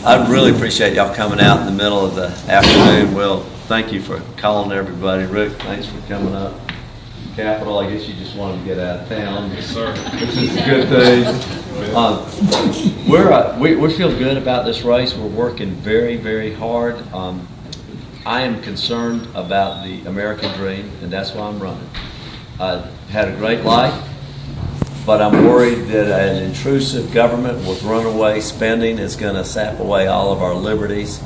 I really appreciate y'all coming out in the middle of the afternoon. Well, thank you for calling everybody. Rick, thanks for coming up. Capitol, I guess you just wanted to get out of town. Yes, sir. Which is a good thing. We feel good about this race. We're working very, very hard. I am concerned about the American dream, and that's why I'm running. I had a great life, but I'm worried that an intrusive government with runaway spending is going to sap away all of our liberties,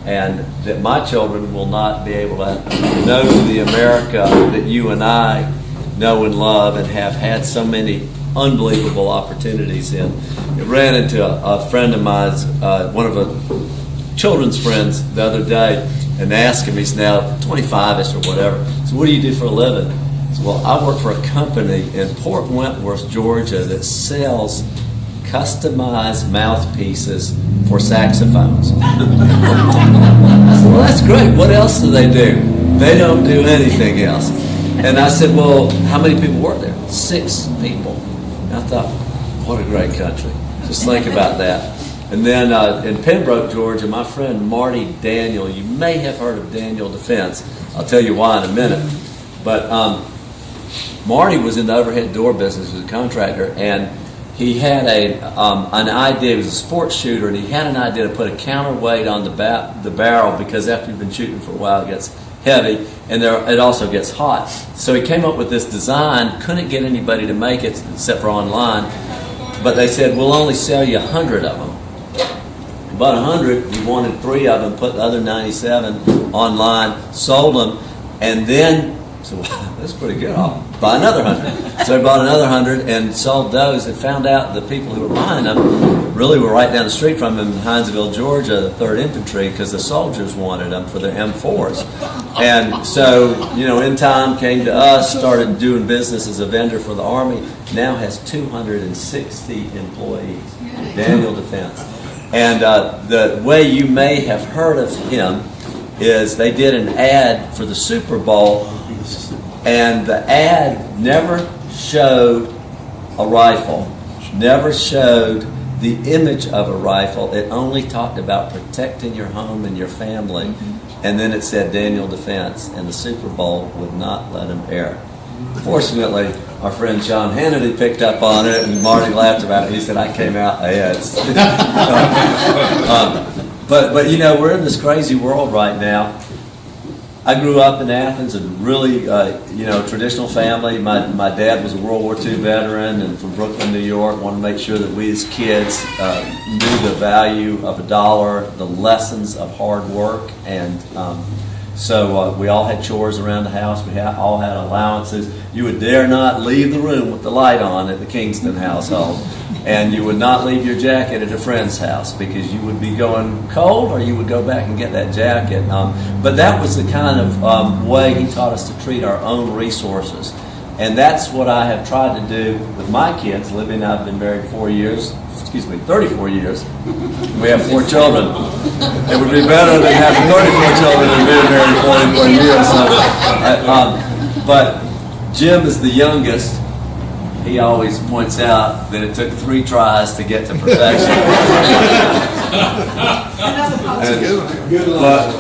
and that my children will not be able to know the America that you and I know and love and have had so many unbelievable opportunities in. I ran into a friend of mine's, one of a children's friends the other day, and asked him, he's now 25-ish or whatever, so what do you do for a living? He said, well, I work for a company in Port Wentworth, Georgia that sells customized mouthpieces for saxophones. I said, well, that's great. What else do? They don't do anything else. And I said, well, how many people work there? 6 people. And I thought, what a great country. Just think about that. And then in Pembroke, Georgia, my friend Marty Daniel, you may have heard of Daniel Defense. I'll tell you why in a minute. But Marty was in the overhead door business, he was a contractor, and he had an idea. He was a sports shooter, and he had an idea to put a counterweight on the barrel, because after you've been shooting for a while, it gets heavy, and it also gets hot. So he came up with this design, couldn't get anybody to make it except for online, but they said, we'll only sell you 100 of them. He bought 100, he wanted 3 of them, put the other 97 online, sold them, and then, so wow, that's pretty good, I'll buy another 100. So he bought another 100 and sold those, and found out the people who were buying them really were right down the street from him in Hinesville, Georgia, the 3rd Infantry, because the soldiers wanted them for their M4s. And so, in time came to us, started doing business as a vendor for the Army, now has 260 employees, Daniel Defense. And the way you may have heard of him is they did an ad for the Super Bowl, and the ad never showed a rifle, never showed the image of a rifle. It only talked about protecting your home and your family. And then it said Daniel Defense, and the Super Bowl would not let him air it. Fortunately, our friend Sean Hannity picked up on it, and Marty laughed about it. He said, I came out ahead. But we're in this crazy world right now. I grew up in Athens, a really, traditional family. My dad was a World War II veteran and from Brooklyn, New York. Wanted to make sure that we as kids knew the value of a dollar, the lessons of hard work, and so we all had chores around the house. We all had allowances. You would dare not leave the room with the light on at the Kingston household. And you would not leave your jacket at a friend's house, because you would be going cold, or you would go back and get that jacket. But that was the kind of way he taught us to treat our own resources. And that's what I have tried to do with my kids. Libby and I have been married 34 years. We have 4 children. It would be better than having 34 children and being married 44 years. But Jim is the youngest. He always points out that it took 3 tries to get to perfection.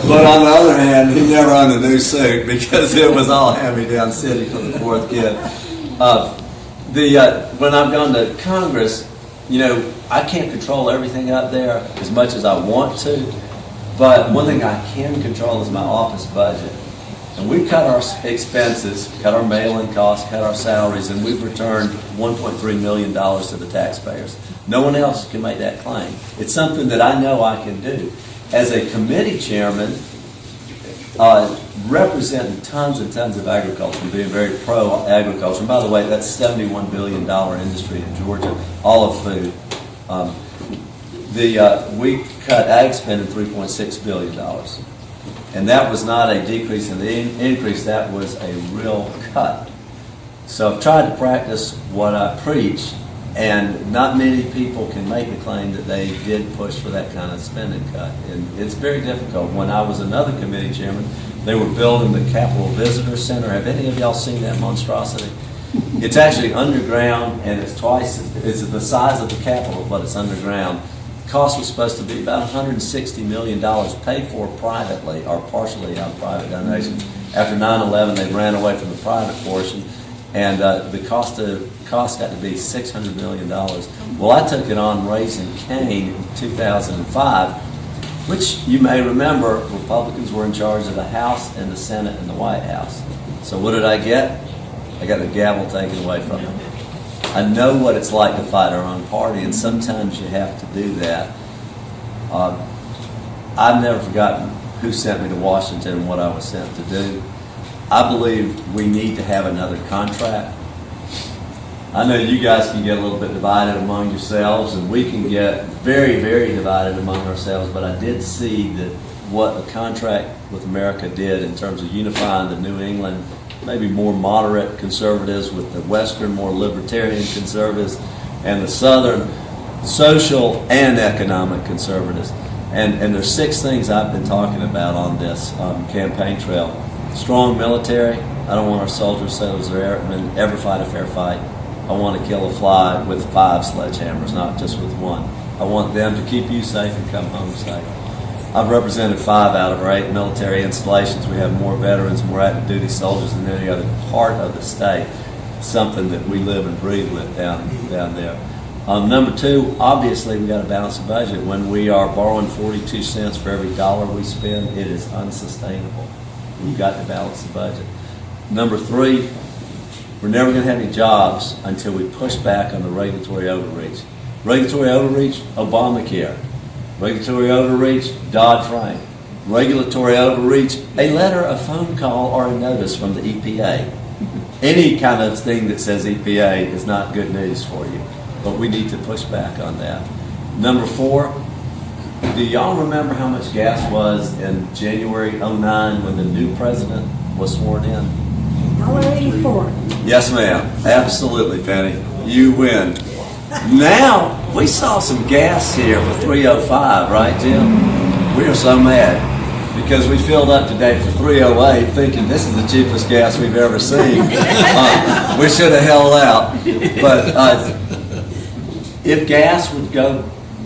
But on the other hand, he never owned a new suit, because it was all hand-me-down city for the 4th kid. When I've gone to Congress, I can't control everything out there as much as I want to, but one thing I can control is my office budget. And we've cut our expenses, cut our mailing costs, cut our salaries, and we've returned $1.3 million to the taxpayers. No one else can make that claim. It's something that I know I can do. As a committee chairman, representing tons and tons of agriculture, being very pro-agriculture. And by the way, that's a $71 billion industry in Georgia, all of food. We cut ag spending $3.6 billion. And that was not a decrease in the increase, that was a real cut. So I've tried to practice what I preach, and not many people can make the claim that they did push for that kind of spending cut. And it's very difficult. When I was another committee chairman, they were building the Capitol Visitor Center. Have any of y'all seen that monstrosity? It's actually underground, and it's the size of the Capitol, but it's underground. cost was supposed to be about $160 million paid for privately or partially out of private donations. After 9/11, they ran away from the private portion, and the cost got to be $600 million. Well, I took it on Raising Cane in 2005, which you may remember, Republicans were in charge of the House and the Senate and the White House. So what did I get? I got the gavel taken away from me. I know what it's like to fight our own party, and sometimes you have to do that. I've never forgotten who sent me to Washington and what I was sent to do. I believe we need to have another contract. I know you guys can get a little bit divided among yourselves, and we can get very, very divided among ourselves, but I did see that what the contract with America did in terms of unifying the New England, maybe more moderate conservatives with the Western, more libertarian conservatives, and the Southern social and economic conservatives. And there's 6 things I've been talking about on this campaign trail. Strong military. I don't want our soldiers, sailors, or airmen ever fight a fair fight. I want to kill a fly with 5 sledgehammers, not just with 1. I want them to keep you safe and come home safe. I've represented 5 out of our 8 military installations. We have more veterans, more active duty soldiers than any other part of the state. Something that we live and breathe with down there. Number 2, obviously we got to balance the budget. When we are borrowing 42 cents for every dollar we spend, it is unsustainable. We've got to balance the budget. Number 3, we're never going to have any jobs until we push back on the regulatory overreach. Regulatory overreach, Obamacare. Regulatory overreach, Dodd-Frank. Regulatory overreach, a letter, a phone call, or a notice from the EPA. Any kind of thing that says EPA is not good news for you, but we need to push back on that. Number 4, do y'all remember how much gas was in January '09 when the new president was sworn in? $1.84. Yes, ma'am. Absolutely, Penny. You win. Now, we saw some gas here for $3.05, right, Jim? We are so mad because we filled up today for $3.08 thinking this is the cheapest gas we've ever seen. We should have held out. But if gas would go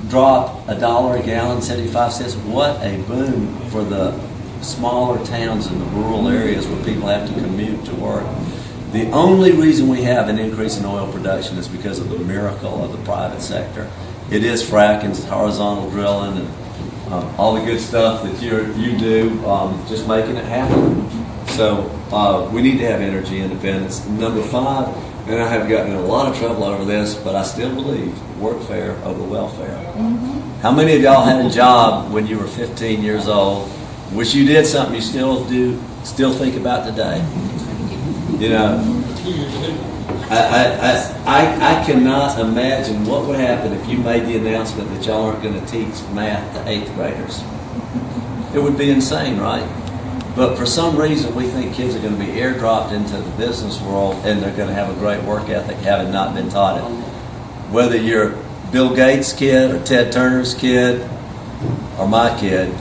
drop $1 a gallon, 75 cents, what a boon for the smaller towns in the rural areas where people have to commute to work. The only reason we have an increase in oil production is because of the miracle of the private sector. It is fracking, it's horizontal drilling, and all the good stuff that you do, just making it happen. So we need to have energy independence. Number 5, and I have gotten in a lot of trouble over this, but I still believe workfare over welfare. Mm-hmm. How many of y'all had a job when you were 15 years old? Wish you did something you still think about today? You know, I cannot imagine what would happen if you made the announcement that y'all aren't going to teach math to 8th graders. It would be insane, right? But for some reason, we think kids are going to be airdropped into the business world and they're going to have a great work ethic having not been taught it. Whether you're Bill Gates' kid or Ted Turner's kid or my kid,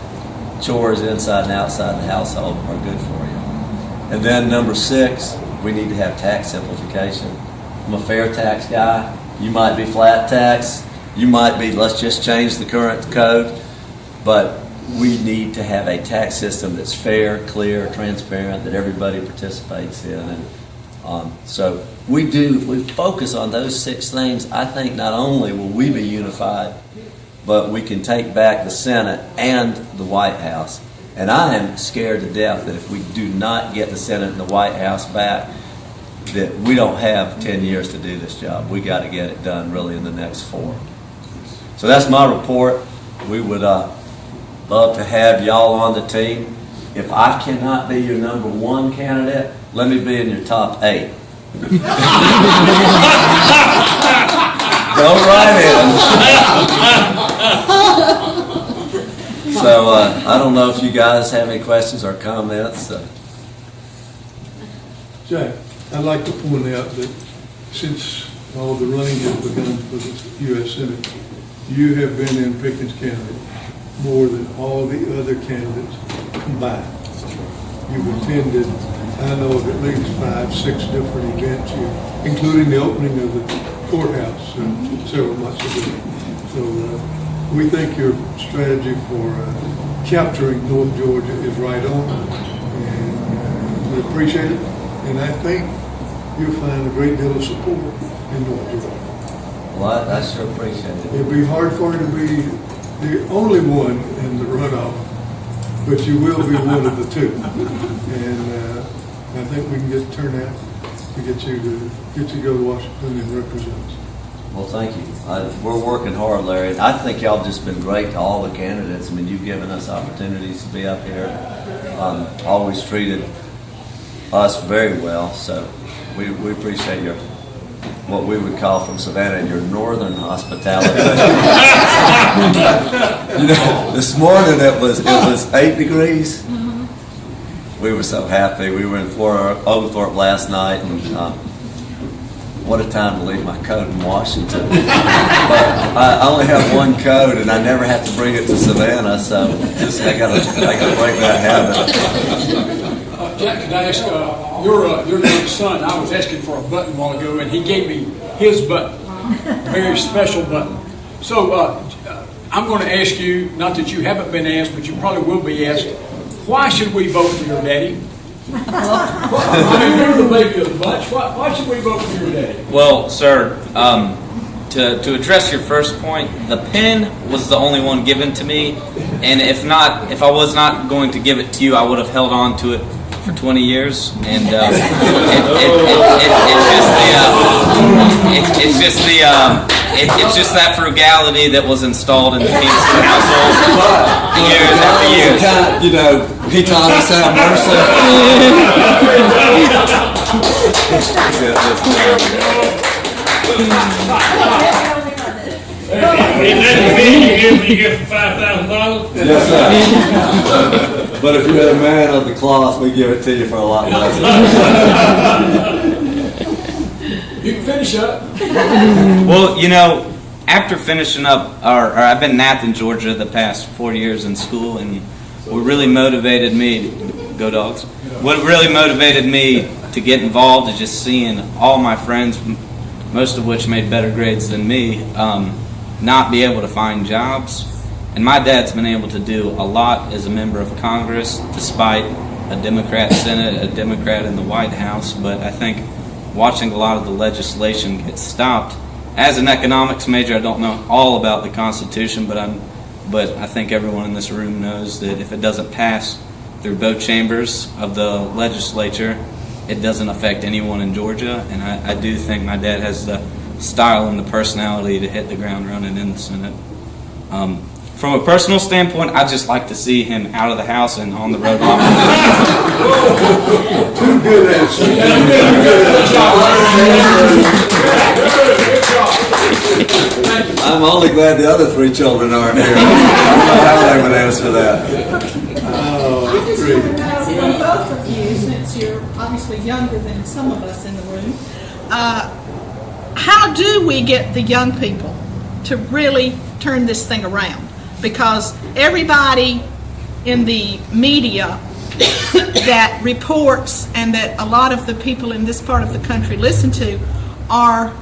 chores inside and outside the household are good for you. And then number 6, we need to have tax simplification. I'm a fair tax guy. You might be flat tax. You might be, let's just change the current code. But we need to have a tax system that's fair, clear, transparent, that everybody participates in. And so if we focus on those 6 things, I think not only will we be unified, but we can take back the Senate and the White House. And I am scared to death that if we do not get the Senate and the White House back, that we don't have 10 years to do this job. We got to get it done really in the next 4. So that's my report. We would love to have y'all on the team. If I cannot be your number 1 candidate, let me be in your top 8. Go right in. So I don't know if you guys have any questions or comments. Jack, I'd like to point out that since all the running has begun for the U.S. Senate, you have been in Pickens County more than all the other candidates combined. You've attended, I know of at least 5, 6 different events here, including the opening of the courthouse several months ago. So we think your strategy for capturing North Georgia is right on, and we appreciate it. And I think you'll find a great deal of support in North Georgia. Well, I sure appreciate it. It'll be hard for you to be the only one in the runoff, but you will be one of the two. And I think we can get turnout to get you to go to Washington and represent us. Well, thank you. We're working hard, Larry. I think y'all have just been great to all the candidates. I mean, you've given us opportunities to be up here. Always treated us very well. So we appreciate your, what we would call from Savannah, your northern hospitality. You know, this morning it was 8 degrees. We were so happy. We were in Oglethorpe last night, and what a time to leave my coat in Washington. But I only have one coat, and I never have to bring it to Savannah, so just I gotta break that habit. Jack, can I ask, your young son, I was asking for a button a while ago, and he gave me his button, a very special button. So I'm going to ask you, not that you haven't been asked, but you probably will be asked, why should we vote for your daddy? I mean, you're the baby of the bunch. Why should we vote for your daddy? Well, sir, to address your first point, the pen was the only one given to me, and if I was not going to give it to you, I would have held on to it for 20 years, and it's just that frugality that was installed in the Kingston household years after years. You know, he taught us how mercy. You get $5,000? Yes, sir. But if you're a man of the cloth, we give it to you for a lot less. You can finish up. Well, you know, after finishing up, or I've been in Athens, Georgia, the past 4 years in school, and what really motivated me, go Dogs, what really motivated me to get involved is just seeing all my friends, most of which made better grades than me, not be able to find jobs. And my dad's been able to do a lot as a member of Congress, despite a Democrat Senate, a Democrat in the White House. But I think watching a lot of the legislation get stopped, as an economics major, I don't know all about the Constitution, but I think everyone in this room knows that if it doesn't pass through both chambers of the legislature, it doesn't affect anyone in Georgia. And I do think my dad has the style and the personality to hit the ground running in the Senate. From a personal standpoint, I just like to see him out of the house and on the road. Two good answers. I'm only glad the other 3 children aren't here. I don't know how they would answer that. I just want to know from both of you, since you're obviously younger than some of us in the room, how do we get the young people to really turn this thing around? Because everybody in the media that reports and that a lot of the people in this part of the country listen to are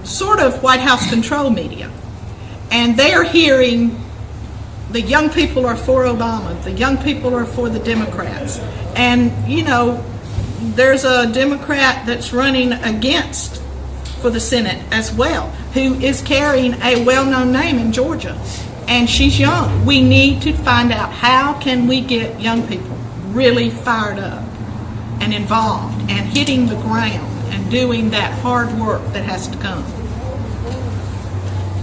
sort of White House control media. And they're hearing the young people are for Obama, the young people are for the Democrats. And, you know, there's a Democrat that's running against for the Senate as well, who is carrying a well-known name in Georgia. And she's young. We need to find out how can we get young people really fired up and involved and hitting the ground and doing that hard work that has to come.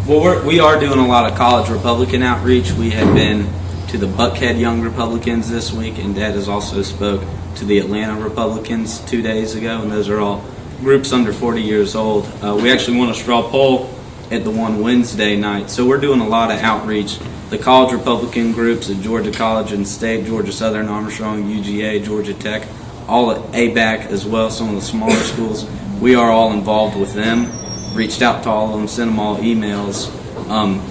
Well, we are doing a lot of college Republican outreach. We have been to the Buckhead Young Republicans this week, and Dad has also spoke to the Atlanta Republicans 2 days ago, and those are all groups under 40 years old. We actually won a straw poll at the one Wednesday night. So we're doing a lot of outreach. The college Republican groups at Georgia College and State, Georgia Southern, Armstrong, UGA, Georgia Tech, all at ABAC as well, some of the smaller schools. We are all involved with them. Reached out to all of them, sent them all emails.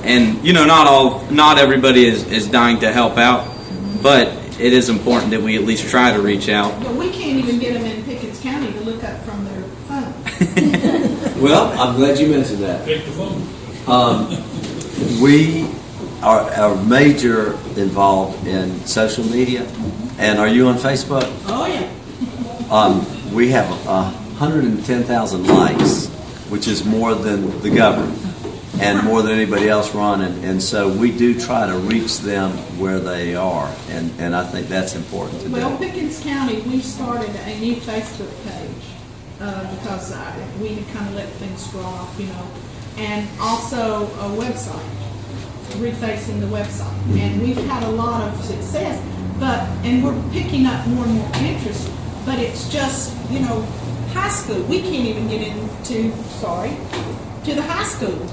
And you know, not everybody is dying to help out, but it is important that we at least try to reach out. But we can't even get them in Pickens County to look up from their phone. Well, I'm glad you mentioned that. Pick the phone. are major involved in social media. And are you on Facebook? Oh, yeah. We have 110,000 likes, which is more than the government and more than anybody else running. And so we do try to reach them where they are, and I think that's important to Well, do. Pickens County, we started a new Facebook page because we had kind of let things drop, and also a website, refacing the website. And we've had a lot of success, and we're picking up more and more interest, but it's just, high school. We can't even get into the high school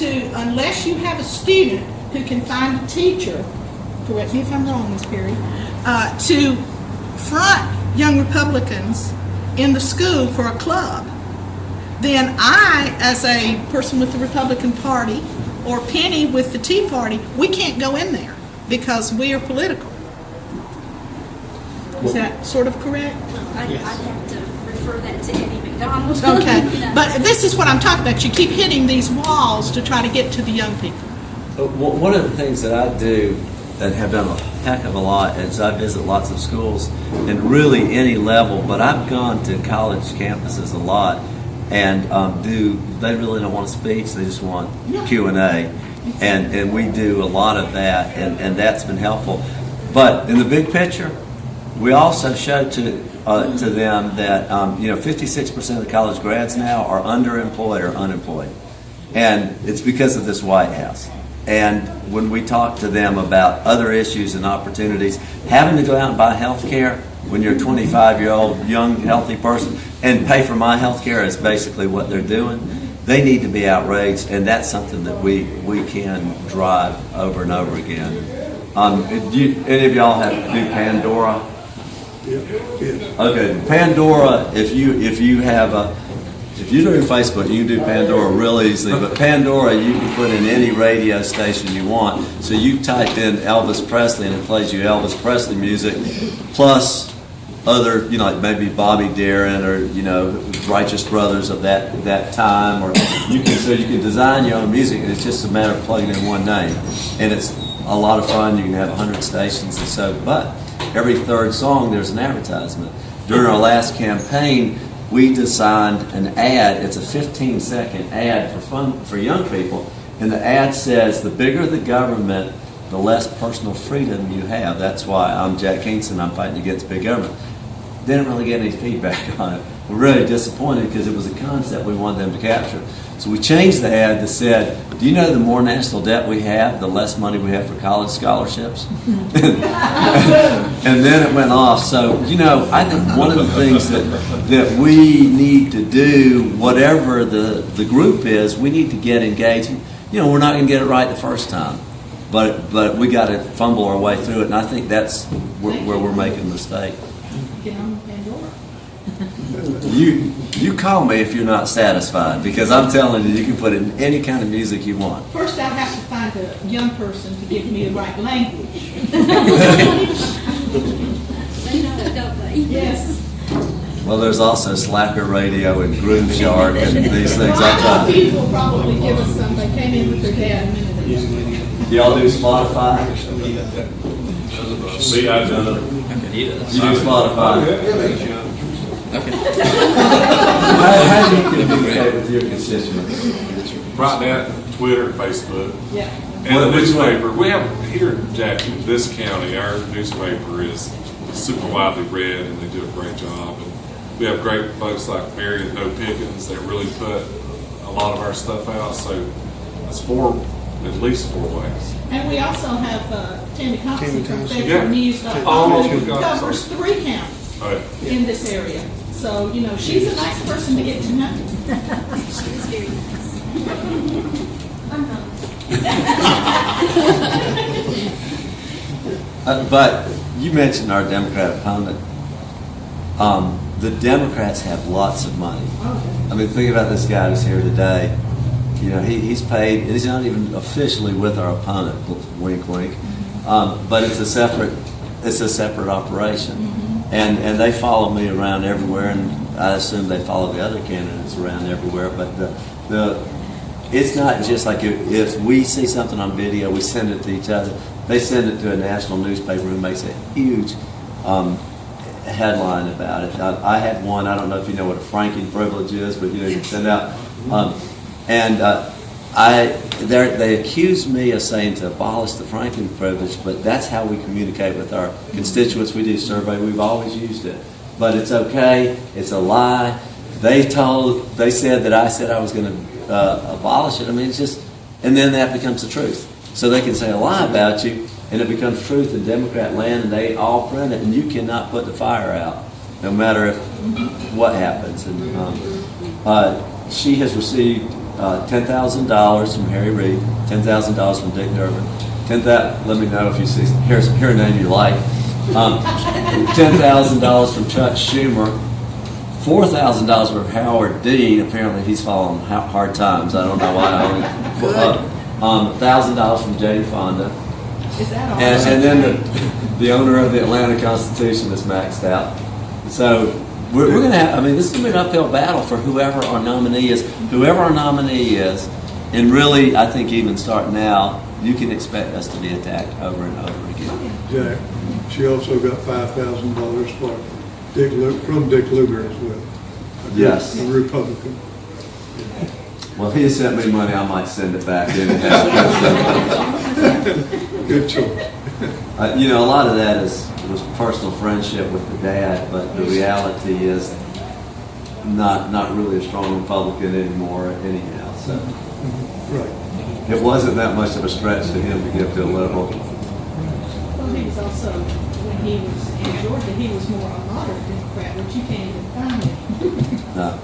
unless you have a student who can find a teacher, correct me if I'm wrong, Ms. Perry, to front young Republicans in the school for a club. Then I, as a person with the Republican Party, or Penny with the Tea Party, we can't go in there because we are political. Is that sort of correct? I'd have to refer that to Eddie McDonald. Okay, You know. but this is what I'm talking about. You keep hitting these walls to try to get to the young people. One of the things that I do and have done a heck of a lot is I visit lots of schools and really any level, but I've gone to college campuses a lot and they really don't want a speech, they just want Q&A. And we do a lot of that, and that's been helpful. But in the big picture, we also show to them that 56% of the college grads now are underemployed or unemployed, and it's because of this White House. And when we talk to them about other issues and opportunities, having to go out and buy health care when you're a 25-year-old young healthy person and pay for my health care is basically what they're doing. They need to be outraged, and that's something that we can drive over and over again. Any of y'all have to do Pandora? Yes. Okay, Pandora. If you're doing Facebook, you can do Pandora real easily. But Pandora, you can put in any radio station you want. So you type in Elvis Presley, and it plays you Elvis Presley music, plus other, like maybe Bobby Darin or Righteous Brothers of that time, or you can design your own music, and it's just a matter of plugging in one name, and it's a lot of fun. You can have 100 stations, and so, but every third song there's an advertisement. During our last campaign, we designed an ad. It's a 15-second ad for fun for young people, and the ad says, "The bigger the government, the less personal freedom you have." That's why I'm Jack Kingston. I'm fighting against big government. Didn't really get any feedback on it. We're really disappointed because it was a concept we wanted them to capture. So we changed the ad that said, "Do you know the more national debt we have, the less money we have for college scholarships?" And then it went off. So, I think one of the things that we need to do, whatever the group is, we need to get engaged. We're not going to get it right the first time, but we got to fumble our way through it, and I think that's where we're making a mistake. Get on Pandora. You call me if you're not satisfied, because I'm telling you, you can put in any kind of music you want. First, I'll have to find a young person to give me the right language. They know it, don't they? Yes. Well, there's also Slacker Radio and Groove Shark and these things. Well, I know people will probably give us some. They came in with their dad a minute ago. Do y'all do Spotify? See, I do. You do Spotify. Okay. How do you communicate with your constituents? Right now, Twitter, Facebook, Yeah. and the newspaper. We have here in Jackson, this county, our newspaper is super widely read, and they do a great job. And we have great folks like Mary and Pickens that really put a lot of our stuff out. So it's at least four ways. And we also have Tammy Thompson from Yeah. federalnews.com who God, covers 3 counties Oh, yeah. in this area. So, she's a nice person to get to know. It's very nice. But you mentioned our Democrat opponent. The Democrats have lots of money. I mean, think about this guy who's here today. He's paid. He's not even officially with our opponent. Wink, wink. But it's a separate operation, and they follow me around everywhere, and I assume they follow the other candidates around everywhere. But it's not just like if we see something on video, we send it to each other. They send it to a national newspaper who makes a huge headline about it. I had one. I don't know if you know what a franking privilege is, but you can send out. They accused me of saying to abolish the franking privilege, but that's how we communicate with our constituents. We do survey. We've always used it, but it's okay. It's a lie. They said that I said I was going to abolish it. I mean, it's just, and then that becomes the truth. So they can say a lie about you, and it becomes truth in Democrat land, and they all print it, and you cannot put the fire out, no matter what happens. And she has received $10,000 from Harry Reid, $10,000 from Dick Durbin, let me know if you see, here's a name you like, $10,000 from Chuck Schumer, $4,000 from Howard Dean. Apparently he's following hard times. I don't know why. $1,000 from Jane Fonda. Is that all? And then the owner of the Atlanta Constitution is maxed out. So we're going to have, I mean, this is going to be an uphill battle for whoever our nominee is. Whoever our nominee is, and really, I think even starting now, you can expect us to be attacked over and over again. Jack, she also got $5,000 from Dick Lugar as well. Yes. A Republican. Well, if he sent me money, I might send it back. Good choice. A lot of that was personal friendship with the dad, but the reality is not really a strong Republican anymore anyhow. So Right. it wasn't that much of a stretch to him to give to a liberal. Well, he was also, when he was in Georgia, he was more a moderate Democrat, which you can't even find him. No.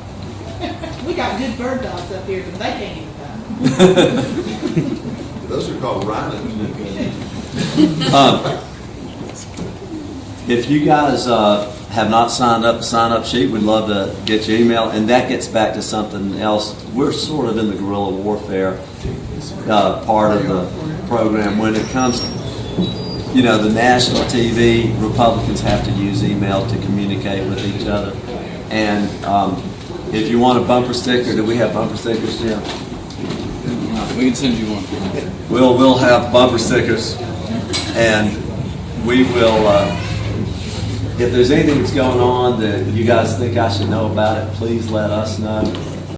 We got good bird dogs up here, but they can't even find them. Those are called rhinos. If you guys have not signed up, sign up sheet, we'd love to get your email. And that gets back to something else. We're sort of in the guerrilla warfare part of the program. When it comes to, the national TV, Republicans have to use email to communicate with each other. And if you want a bumper sticker, do we have bumper stickers, Jim? We can send you one. We'll have bumper stickers, and we will. If there's anything that's going on that you guys think I should know about it, please let us know.